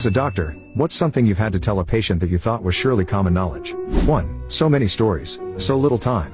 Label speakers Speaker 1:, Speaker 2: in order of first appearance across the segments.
Speaker 1: As a doctor, what's something you've had to tell a patient that you thought was surely common knowledge? 1. So many stories, so little time.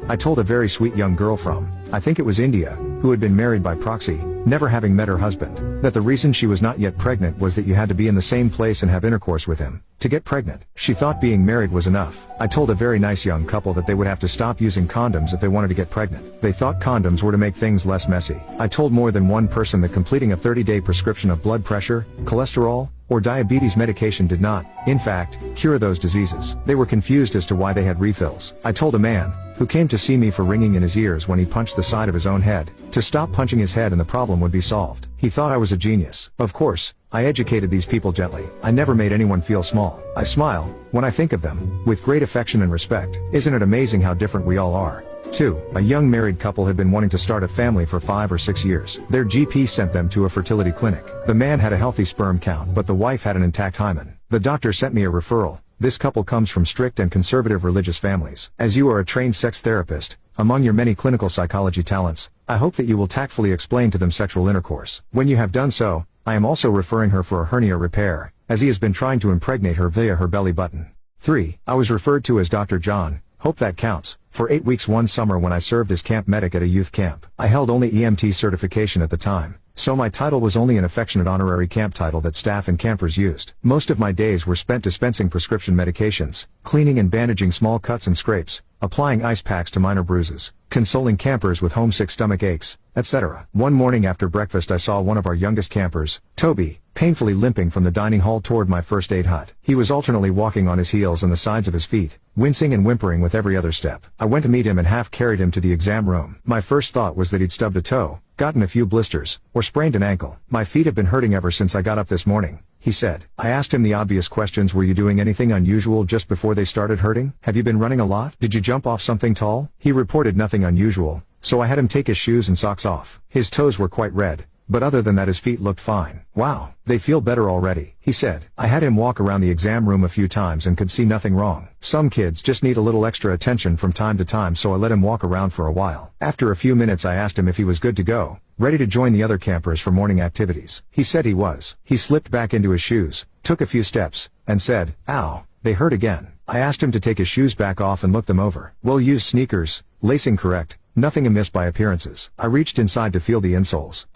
Speaker 1: I told a very sweet young girl from, I think it was India, who had been married by proxy, never having met her husband, that the reason she was not yet pregnant was that you had to be in the same place and have intercourse with him to get pregnant. She thought being married was enough. I told a very nice young couple that they would have to stop using condoms if they wanted to get pregnant. They thought condoms were to make things less messy. I told more than one person that completing a 30-day prescription of blood pressure, cholesterol, or diabetes medication did not, in fact, cure those diseases. They were confused as to why they had refills. I told a man, who came to see me for ringing in his ears when he punched the side of his own head, to stop punching his head and the problem would be solved. He thought I was a genius. Of course, I educated these people gently. I never made anyone feel small. I smile, when I think of them, with great affection and respect. Isn't it amazing how different we all are? 2. A young married couple had been wanting to start a family for 5 or 6 years. Their GP sent them to a fertility clinic. The man had a healthy sperm count but the wife had an intact hymen. The doctor sent me a referral. This couple comes from strict and conservative religious families. As you are a trained sex therapist, among your many clinical psychology talents, I hope that you will tactfully explain to them sexual intercourse. When you have done so, I am also referring her for a hernia repair, as he has been trying to impregnate her via her belly button. 3. I was referred to as Dr. John, hope that counts, for 8 weeks one summer when I served as camp medic at a youth camp. I held only EMT certification at the time, so my title was only an affectionate honorary camp title that staff and campers used. Most of my days were spent dispensing prescription medications, cleaning and bandaging small cuts and scrapes, applying ice packs to minor bruises, consoling campers with homesick stomach aches, etc. One morning after breakfast I saw one of our youngest campers, Toby, painfully limping from the dining hall toward my first aid hut. He was alternately walking on his heels and the sides of his feet, wincing and whimpering with every other step. I went to meet him and half carried him to the exam room. My first thought was that he'd stubbed a toe, gotten a few blisters, or sprained an ankle. My feet have been hurting ever since I got up this morning, he said. I asked him the obvious questions. Were you doing anything unusual just before they started hurting? Have you been running a lot? Did you jump off something tall? He reported nothing unusual, so I had him take his shoes and socks off. His toes were quite red, but other than that his feet looked fine. Wow, they feel better already, he said. I had him walk around the exam room a few times and could see nothing wrong. Some kids just need a little extra attention from time to time, so I let him walk around for a while. After a few minutes I asked him if he was good to go, ready to join the other campers for morning activities. He said he was. He slipped back into his shoes, took a few steps, and said, "Ow, they hurt again." I asked him to take his shoes back off and look them over. Well-used sneakers, lacing correct, nothing amiss by appearances. I reached inside to feel the insoles.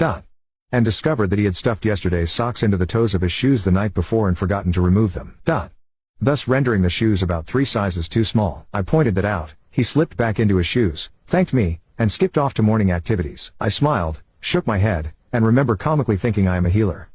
Speaker 1: And discovered that he had stuffed yesterday's socks into the toes of his shoes the night before and forgotten to remove them. Thus rendering the shoes about 3 sizes too small. I pointed that out. He slipped back into his shoes, thanked me, and skipped off to morning activities. I smiled, shook my head, and remember comically thinking I am a healer.